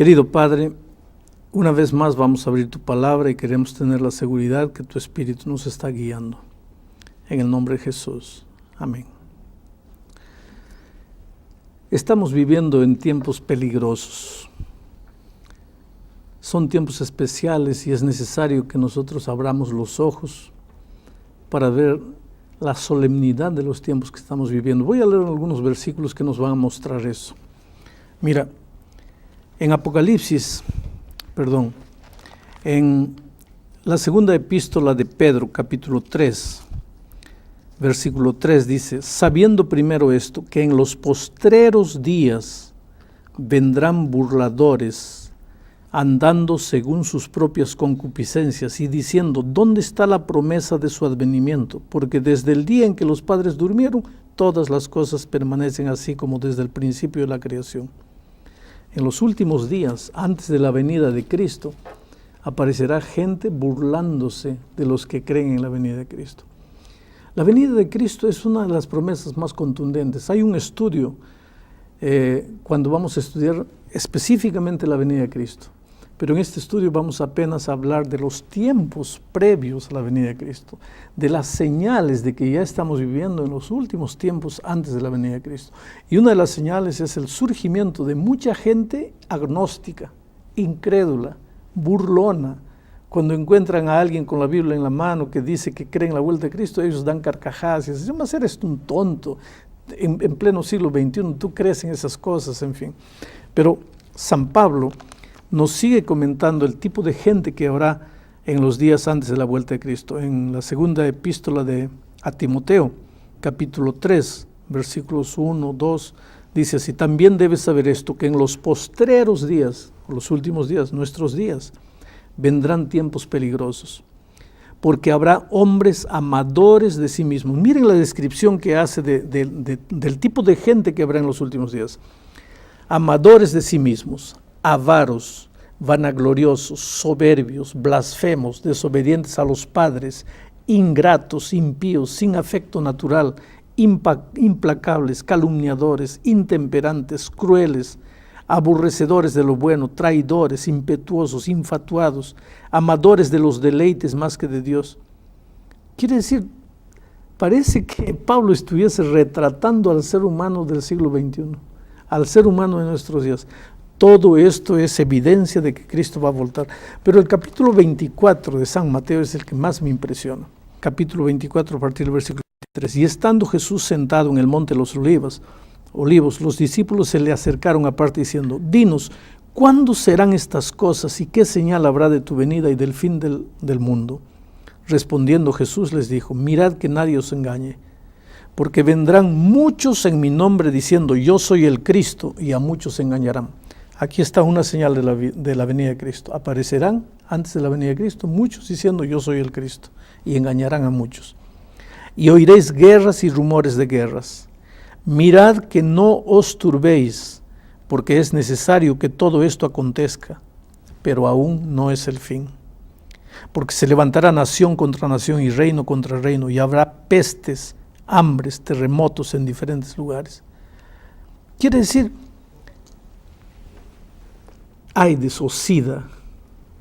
Querido Padre, una vez más vamos a abrir tu palabra y queremos tener la seguridad que tu Espíritu nos está guiando. En el nombre de Jesús. Amén. Estamos viviendo en tiempos peligrosos. Son tiempos especiales y es necesario que nosotros abramos los ojos para ver la solemnidad de los tiempos que estamos viviendo. Voy a leer algunos versículos que nos van a mostrar eso. Mira, en en la segunda epístola de Pedro, capítulo 3, versículo 3 dice: sabiendo primero esto, que en los postreros días vendrán burladores, andando según sus propias concupiscencias y diciendo: ¿dónde está la promesa de su advenimiento? Porque desde el día en que los padres durmieron, todas las cosas permanecen así como desde el principio de la creación. En los últimos días, antes de la venida de Cristo, aparecerá gente burlándose de los que creen en la venida de Cristo. La venida de Cristo es una de las promesas más contundentes. Hay un estudio cuando vamos a estudiar específicamente la venida de Cristo, pero en este estudio vamos apenas a hablar de los tiempos previos a la venida de Cristo, de las señales de que ya estamos viviendo en los últimos tiempos antes de la venida de Cristo. Y una de las señales es el surgimiento de mucha gente agnóstica, incrédula, burlona. Cuando encuentran a alguien con la Biblia en la mano que dice que cree en la vuelta de Cristo, ellos dan carcajadas y dicen: mas eres un tonto, en pleno siglo XXI tú crees en esas cosas, en fin. Pero San Pablo nos sigue comentando el tipo de gente que habrá en los días antes de la vuelta de Cristo. En la segunda epístola a Timoteo, capítulo 3, versículos 1, 2, dice así: también debes saber esto, que en los postreros días, los últimos días, nuestros días, vendrán tiempos peligrosos, porque habrá hombres amadores de sí mismos. Miren la descripción que hace del tipo de gente que habrá en los últimos días. Amadores de sí mismos, avaros, vanagloriosos, soberbios, blasfemos, desobedientes a los padres, ingratos, impíos, sin afecto natural, implacables, calumniadores, intemperantes, crueles, aborrecedores de lo bueno, traidores, impetuosos, infatuados, amadores de los deleites más que de Dios. Quiere decir, parece que Pablo estuviese retratando al ser humano del siglo XXI, al ser humano de nuestros días. Todo esto es evidencia de que Cristo va a voltar. Pero el capítulo 24 de San Mateo es el que más me impresiona. Capítulo 24, a partir del versículo 23. Y estando Jesús sentado en el monte de los Olivos, los discípulos se le acercaron aparte diciendo: dinos, ¿cuándo serán estas cosas y qué señal habrá de tu venida y del fin del mundo? Respondiendo Jesús les dijo: mirad que nadie os engañe, porque vendrán muchos en mi nombre diciendo: yo soy el Cristo, y a muchos engañarán. Aquí está una señal de la venida de Cristo. Aparecerán antes de la venida de Cristo muchos diciendo: yo soy el Cristo, y engañarán a muchos. Y oiréis guerras y rumores de guerras. Mirad que no os turbéis, porque es necesario que todo esto acontezca, pero aún no es el fin. Porque se levantará nación contra nación y reino contra reino, y habrá pestes, hambres, terremotos en diferentes lugares. Quiere decir, AIDS o SIDA,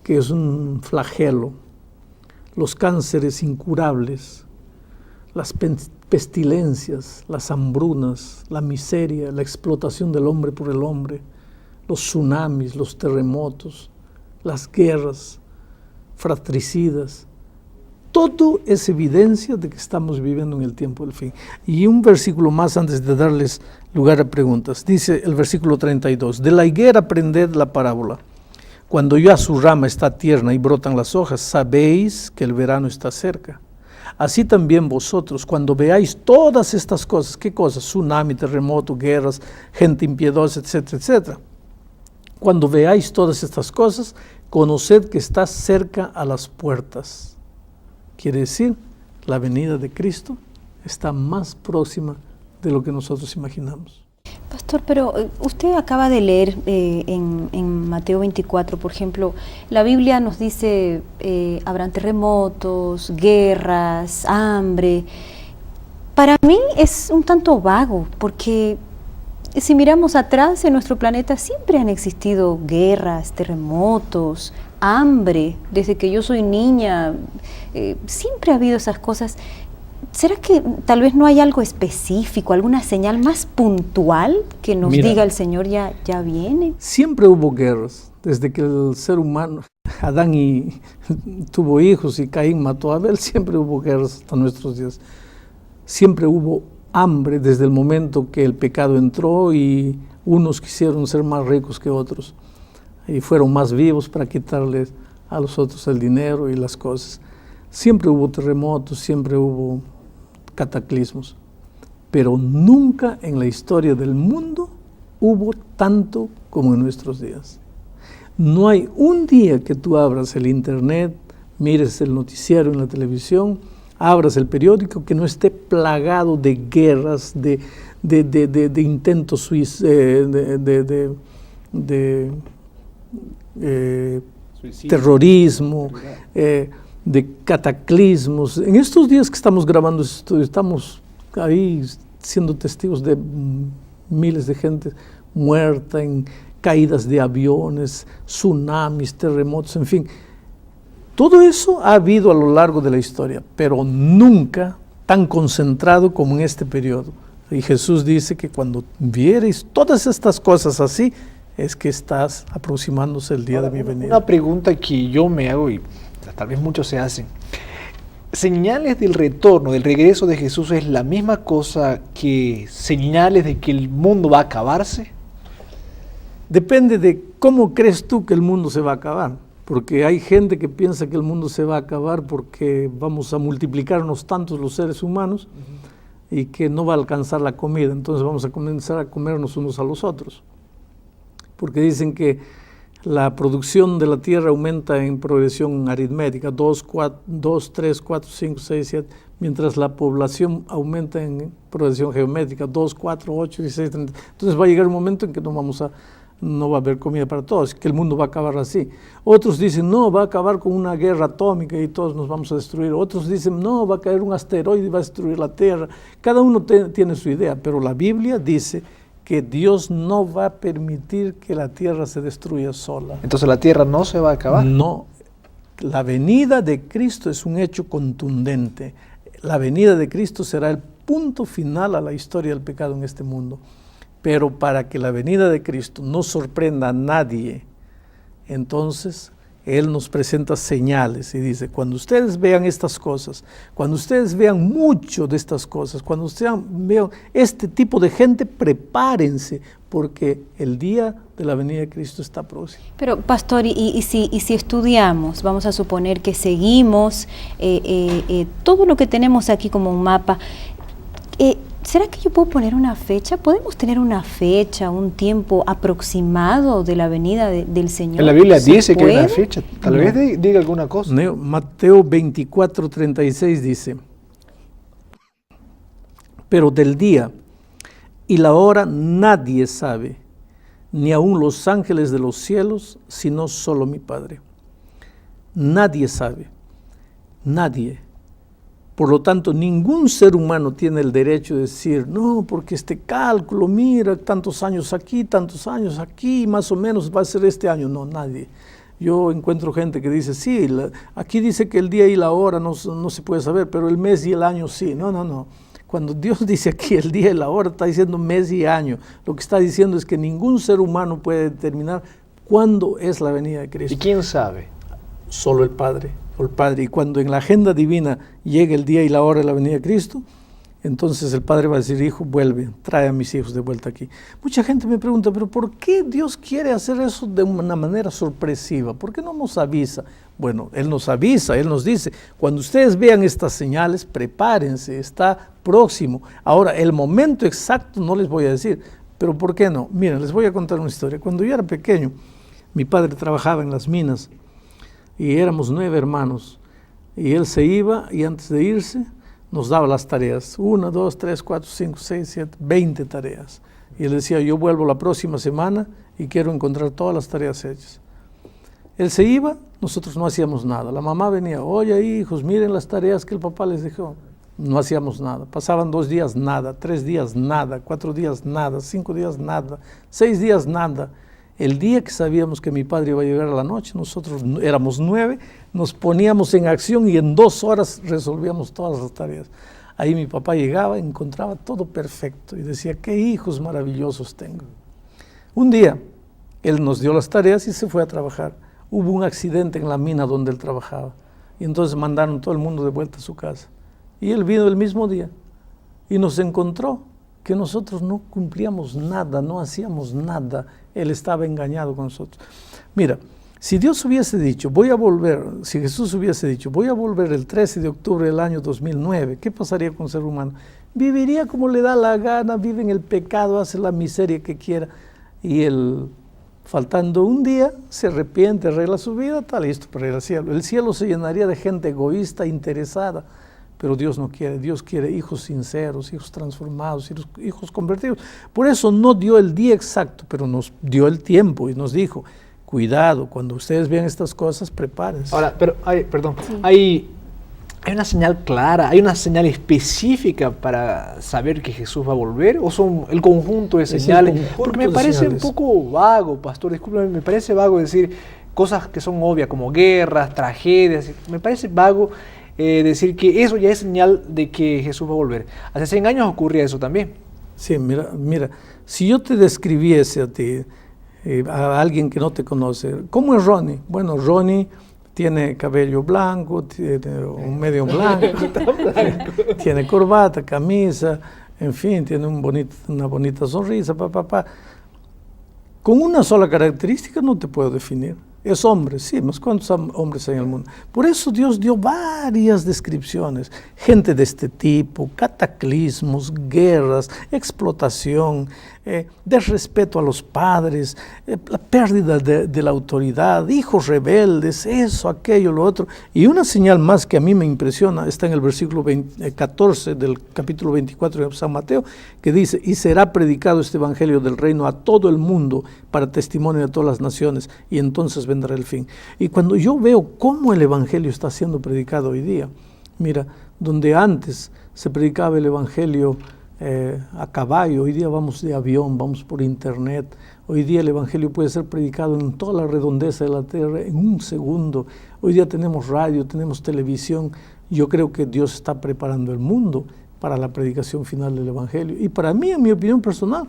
que es un flagelo, los cánceres incurables, las pestilencias, las hambrunas, la miseria, la explotación del hombre por el hombre, los tsunamis, los terremotos, las guerras fratricidas. Todo es evidencia de que estamos viviendo en el tiempo del fin. Y un versículo más antes de darles lugar a preguntas. Dice el versículo 32, de la higuera aprended la parábola. Cuando ya su rama está tierna y brotan las hojas, sabéis que el verano está cerca. Así también vosotros, cuando veáis todas estas cosas, ¿qué cosas? Tsunami, terremoto, guerras, gente impiedosa, etcétera, etcétera. Cuando veáis todas estas cosas, conoced que está cerca a las puertas. Quiere decir, la venida de Cristo está más próxima de lo que nosotros imaginamos. Pastor, pero usted acaba de leer en Mateo 24, por ejemplo, la Biblia nos dice habrán terremotos, guerras, hambre. Para mí es un tanto vago, porque si miramos atrás en nuestro planeta, siempre han existido guerras, terremotos, hambre. Desde que yo soy niña, siempre ha habido esas cosas. ¿Será que tal vez no hay algo específico, alguna señal más puntual que nos diga el Señor ya viene? Siempre hubo guerras, desde que el ser humano, Adán tuvo hijos y Caín mató a Abel, siempre hubo guerras hasta nuestros días. Siempre hubo hambre desde el momento que el pecado entró y unos quisieron ser más ricos que otros y fueron más vivos para quitarles a los otros el dinero y las cosas. Siempre hubo terremotos, siempre hubo cataclismos, pero nunca en la historia del mundo hubo tanto como en nuestros días. No hay un día que tú abras el internet, mires el noticiero en la televisión, abras el periódico, que no esté plagado de guerras, de intentos terrorismo, de cataclismos. En estos días que estamos grabando esto, estamos ahí siendo testigos de miles de gente muerta, en caídas de aviones, tsunamis, terremotos, en fin. Todo eso ha habido a lo largo de la historia, pero nunca tan concentrado como en este periodo. Y Jesús dice que cuando viereis todas estas cosas así, es que estás aproximándose el día de mi venida. Una pregunta que yo me hago y tal vez muchos se hacen. ¿Señales del retorno, del regreso de Jesús es la misma cosa que señales de que el mundo va a acabarse? Depende de cómo crees tú que el mundo se va a acabar, porque hay gente que piensa que el mundo se va a acabar porque vamos a multiplicarnos tantos los seres humanos y que no va a alcanzar la comida, entonces vamos a comenzar a comernos unos a los otros, porque dicen que la producción de la tierra aumenta en progresión aritmética, 2, 3, 4, 5, 6, 7, mientras la población aumenta en progresión geométrica, 2, 4, 8, 16, 30. Entonces va a llegar un momento en que no va a haber comida para todos, que el mundo va a acabar así. Otros dicen, no, va a acabar con una guerra atómica y todos nos vamos a destruir. Otros dicen, no, va a caer un asteroide y va a destruir la tierra. Cada uno tiene su idea, pero la Biblia dice que Dios no va a permitir que la tierra se destruya sola. Entonces la tierra no se va a acabar. No, la venida de Cristo es un hecho contundente. La venida de Cristo será el punto final a la historia del pecado en este mundo. Pero para que la venida de Cristo no sorprenda a nadie, entonces Él nos presenta señales y dice, cuando ustedes vean estas cosas, cuando ustedes vean mucho de estas cosas, cuando ustedes vean este tipo de gente, prepárense, porque el día de la venida de Cristo está próximo. Pero, pastor, y si estudiamos, vamos a suponer que seguimos todo lo que tenemos aquí como un mapa, ¿será que yo puedo poner una fecha? ¿Podemos tener una fecha, un tiempo aproximado de la venida del Señor? En la Biblia dice que hay una fecha. Tal vez diga alguna cosa. Mateo 24, 36 dice, pero del día y la hora nadie sabe, ni aun los ángeles de los cielos, sino solo mi Padre. Nadie sabe, nadie. Por lo tanto, ningún ser humano tiene el derecho de decir, no, porque este cálculo, mira, tantos años aquí, más o menos va a ser este año. No, nadie. Yo encuentro gente que dice, sí, aquí dice que el día y la hora no se puede saber, pero el mes y el año sí. No. Cuando Dios dice aquí el día y la hora, está diciendo mes y año. Lo que está diciendo es que ningún ser humano puede determinar cuándo es la venida de Cristo. ¿Y quién sabe? Solo el Padre. Y cuando en la agenda divina llegue el día y la hora de la venida de Cristo, entonces el Padre va a decir, hijo, vuelve, trae a mis hijos de vuelta aquí. Mucha gente me pregunta, pero ¿por qué Dios quiere hacer eso de una manera sorpresiva? ¿Por qué no nos avisa? Bueno, Él nos avisa, Él nos dice, cuando ustedes vean estas señales, prepárense, está próximo. Ahora, el momento exacto no les voy a decir, pero ¿por qué no? Miren, les voy a contar una historia. Cuando yo era pequeño, mi padre trabajaba en las minas, y éramos 9 hermanos, y él se iba, y antes de irse, nos daba las tareas, 1, 2, 3, 4, 5, 6, 7, 20 tareas, y él decía, yo vuelvo la próxima semana, y quiero encontrar todas las tareas hechas. Él se iba, nosotros no hacíamos nada, la mamá venía, oye hijos, miren las tareas que el papá les dejó, no hacíamos nada. Pasaban 2 días, nada, 3 días, nada, 4 días, nada, 5 días, nada, 6 días, nada. El día que sabíamos que mi padre iba a llegar a la noche, nosotros éramos 9, nos poníamos en acción y en 2 horas resolvíamos todas las tareas. Ahí mi papá llegaba, encontraba todo perfecto y decía, qué hijos maravillosos tengo. Un día, él nos dio las tareas y se fue a trabajar. Hubo un accidente en la mina donde él trabajaba y entonces mandaron todo el mundo de vuelta a su casa. Y él vino el mismo día y nos encontró que nosotros no cumplíamos nada, no hacíamos nada. Él estaba engañado con nosotros. Mira, si Dios hubiese dicho, voy a volver, si Jesús hubiese dicho, voy a volver el 13 de octubre del año 2009, ¿qué pasaría con el ser humano? Viviría como le da la gana, vive en el pecado, hace la miseria que quiera. Y él, faltando un día, se arrepiente, arregla su vida, está listo para ir al cielo. El cielo se llenaría de gente egoísta, interesada. Pero Dios no quiere, Dios quiere hijos sinceros, hijos transformados, hijos convertidos. Por eso no dio el día exacto, pero nos dio el tiempo y nos dijo, cuidado, cuando ustedes vean estas cosas, prepárense. Ahora, pero Sí. hay una señal clara, hay una señal específica para saber que Jesús va a volver, o son el conjunto de Es el señales. conjunto Porque me de parece señales. un poco vago, pastor, discúlpeme, me parece vago decir cosas que son obvias, como guerras, tragedias. Me parece vago decir que eso ya es señal de que Jesús va a volver. Hace 100 años ocurría eso también. Sí, mira, si yo te describiese a ti, a alguien que no te conoce, ¿cómo es Ronnie? Bueno, Ronnie tiene cabello blanco, tiene un medio blanco, tiene corbata, camisa, en fin, tiene una bonita sonrisa, Con una sola característica no te puedo definir. Es hombre, sí, más cuántos hombres hay en el mundo. Por eso Dios dio varias descripciones. Gente de este tipo, cataclismos, guerras, explotación, desrespeto a los padres, la pérdida de la autoridad, hijos rebeldes, eso, aquello, lo otro. Y una señal más que a mí me impresiona está en el versículo 14 del capítulo 24 de San Mateo, que dice, y será predicado este evangelio del reino a todo el mundo para testimonio de todas las naciones, y entonces vendrá el fin. Y cuando yo veo cómo el evangelio está siendo predicado hoy día, mira, donde antes se predicaba el evangelio a caballo, hoy día vamos de avión, vamos por internet. Hoy día el evangelio puede ser predicado en toda la redondeza de la tierra en un segundo. Hoy día tenemos radio, tenemos televisión. Yo creo que Dios está preparando el mundo para la predicación final del evangelio. Y para mí, en mi opinión personal,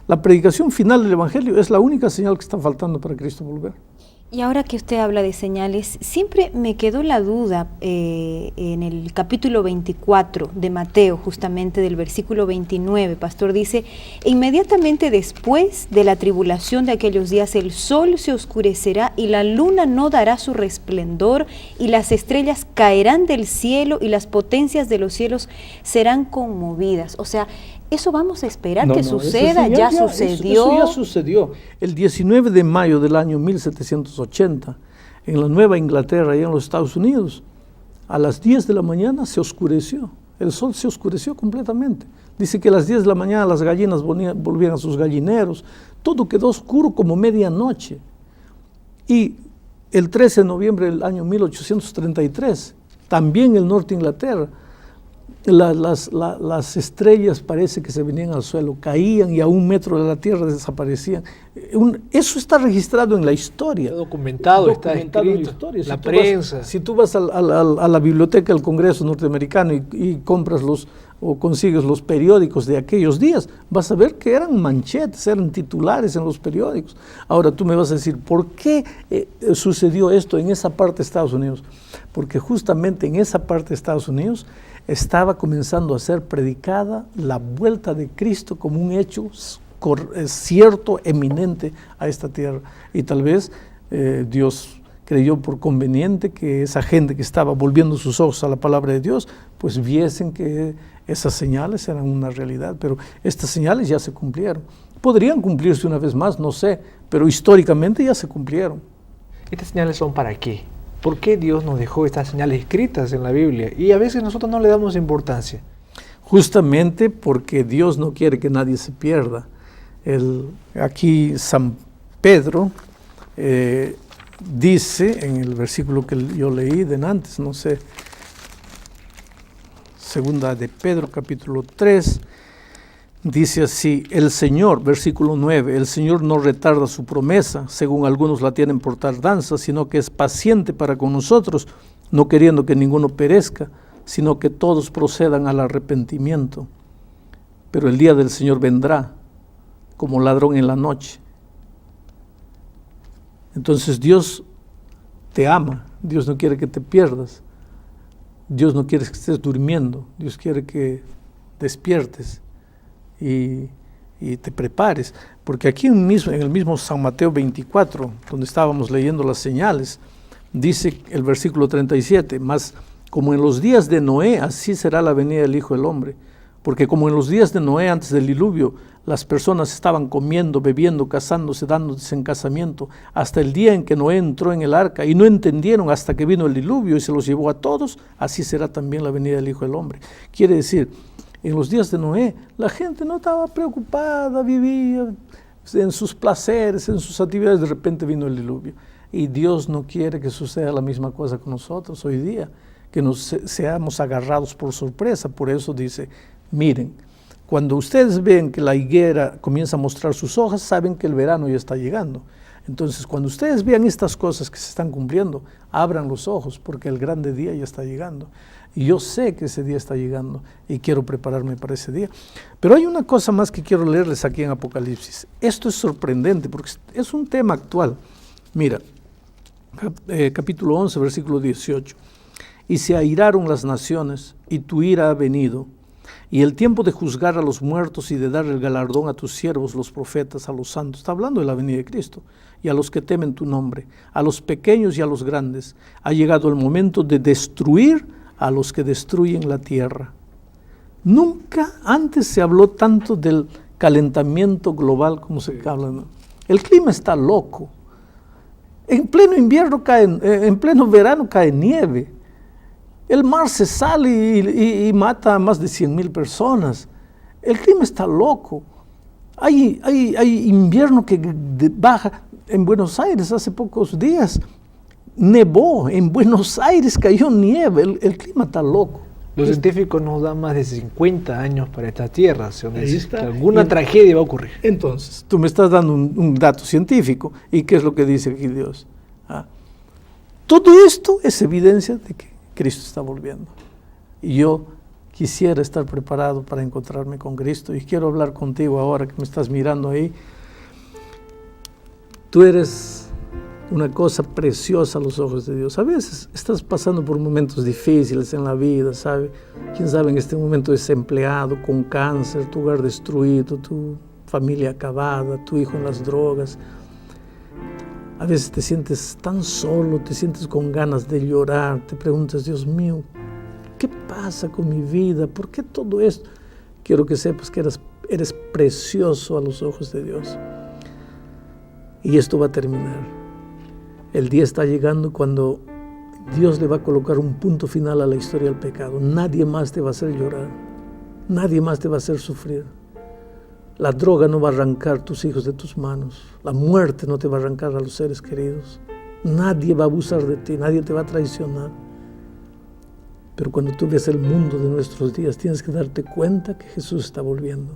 la predicación final del evangelio es la única señal que está faltando para Cristo volver. Y ahora que usted habla de señales, siempre me quedó la duda en el capítulo 24 de Mateo, justamente del versículo 29, pastor, dice, inmediatamente después de la tribulación de aquellos días el sol se oscurecerá y la luna no dará su resplendor y las estrellas caerán del cielo y las potencias de los cielos serán conmovidas. O sea, ¿eso vamos a esperar que suceda? ¿Ya sucedió? Eso ya sucedió. El 19 de mayo del año 1780, en la Nueva Inglaterra, allá en los Estados Unidos, a las 10 de la mañana se oscureció. El sol se oscureció completamente. Dice que a las 10 de la mañana las gallinas volvían a sus gallineros. Todo quedó oscuro como medianoche. Y el 13 de noviembre del año 1833, también en el norte de Inglaterra, las estrellas parece que se venían al suelo, caían y a 1 metro de la tierra desaparecían. Eso está registrado en la historia. Está documentado, está en la escrito, historia. la prensa. Si tú vas a la biblioteca del Congreso norteamericano y compras o consigues los periódicos de aquellos días, vas a ver que eran manchetes, eran titulares en los periódicos. Ahora tú me vas a decir, ¿por qué sucedió esto en esa parte de Estados Unidos? Porque justamente en esa parte de Estados Unidos estaba comenzando a ser predicada la vuelta de Cristo como un hecho cierto, eminente a esta tierra. Y tal vez Dios creyó por conveniente que esa gente que estaba volviendo sus ojos a la palabra de Dios, pues viesen que esas señales eran una realidad, pero estas señales ya se cumplieron. Podrían cumplirse una vez más, no sé, pero históricamente ya se cumplieron. ¿Estas señales son para qué? ¿Por qué Dios nos dejó estas señales escritas en la Biblia? Y a veces nosotros no le damos importancia. Justamente porque Dios no quiere que nadie se pierda. Aquí San Pedro dice en el versículo que yo leí de antes, no sé, segunda de Pedro, capítulo 3, dice así: el Señor, versículo 9, el Señor no retarda su promesa, según algunos la tienen por tardanza, sino que es paciente para con nosotros, no queriendo que ninguno perezca, sino que todos procedan al arrepentimiento. Pero el día del Señor vendrá como ladrón en la noche. Entonces Dios te ama, Dios no quiere que te pierdas, Dios no quiere que estés durmiendo, Dios quiere que despiertes y te prepares, porque aquí en el mismo San Mateo 24, donde estábamos leyendo las señales, dice el versículo 37, mas como en los días de Noé, así será la venida del Hijo del Hombre, porque como en los días de Noé antes del diluvio, las personas estaban comiendo, bebiendo, casándose, dándose en casamiento, hasta el día en que Noé entró en el arca, y no entendieron hasta que vino el diluvio y se los llevó a todos, así será también la venida del Hijo del Hombre. Quiere decir, en los días de Noé, la gente no estaba preocupada, vivía en sus placeres, en sus actividades, de repente vino el diluvio. Y Dios no quiere que suceda la misma cosa con nosotros hoy día, que nos seamos agarrados por sorpresa. Por eso dice, miren, cuando ustedes ven que la higuera comienza a mostrar sus hojas, saben que el verano ya está llegando. Entonces, cuando ustedes vean estas cosas que se están cumpliendo, abran los ojos, porque el grande día ya está llegando. Y yo sé que ese día está llegando y quiero prepararme para ese día. Pero hay una cosa más que quiero leerles aquí en Apocalipsis. Esto es sorprendente porque es un tema actual. Mira, capítulo 11, versículo 18. Y se airaron las naciones, y tu ira ha venido, y el tiempo de juzgar a los muertos y de dar el galardón a tus siervos, los profetas, a los santos. Está hablando de la venida de Cristo. Y a los que temen tu nombre, a los pequeños y a los grandes. Ha llegado el momento de destruir a los que destruyen la tierra. Nunca antes se habló tanto del calentamiento global como se habla, ¿no? El clima está loco. En pleno invierno en pleno verano cae nieve. El mar se sale y mata a más de 100,000 personas. El clima está loco. Hay invierno que baja. En Buenos Aires hace pocos días nevó. En Buenos Aires cayó nieve. El clima está loco. Los científicos nos dan más de 50 años para esta Tierra. Que alguna tragedia va a ocurrir. Entonces, tú me estás dando un dato científico. ¿Y qué es lo que dice aquí Dios? Todo esto es evidencia de que Cristo está volviendo. Y yo quisiera estar preparado para encontrarme con Cristo. Y quiero hablar contigo ahora que me estás mirando ahí. Tú eres una cosa preciosa a los ojos de Dios. A veces estás pasando por momentos difíciles en la vida, ¿sabe? Quién sabe, en este momento desempleado, con cáncer, tu hogar destruido, tu familia acabada, tu hijo en las drogas. A veces te sientes tan solo, te sientes con ganas de llorar, te preguntas, Dios mío, ¿qué pasa con mi vida? ¿Por qué todo esto? Quiero que sepas que eres precioso a los ojos de Dios. Y esto va a terminar. El día está llegando cuando Dios le va a colocar un punto final a la historia del pecado. Nadie más te va a hacer llorar. Nadie más te va a hacer sufrir. La droga no va a arrancar tus hijos de tus manos. La muerte no te va a arrancar a los seres queridos. Nadie va a abusar de ti, nadie te va a traicionar. Pero cuando tú ves el mundo de nuestros días, tienes que darte cuenta que Jesús está volviendo.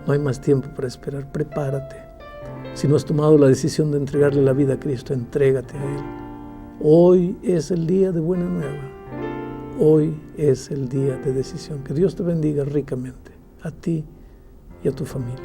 No hay más tiempo para esperar, prepárate. Si no has tomado la decisión de entregarle la vida a Cristo, entrégate a Él. Hoy es el día de buena nueva. Hoy es el día de decisión. Que Dios te bendiga ricamente, a ti y a tu familia.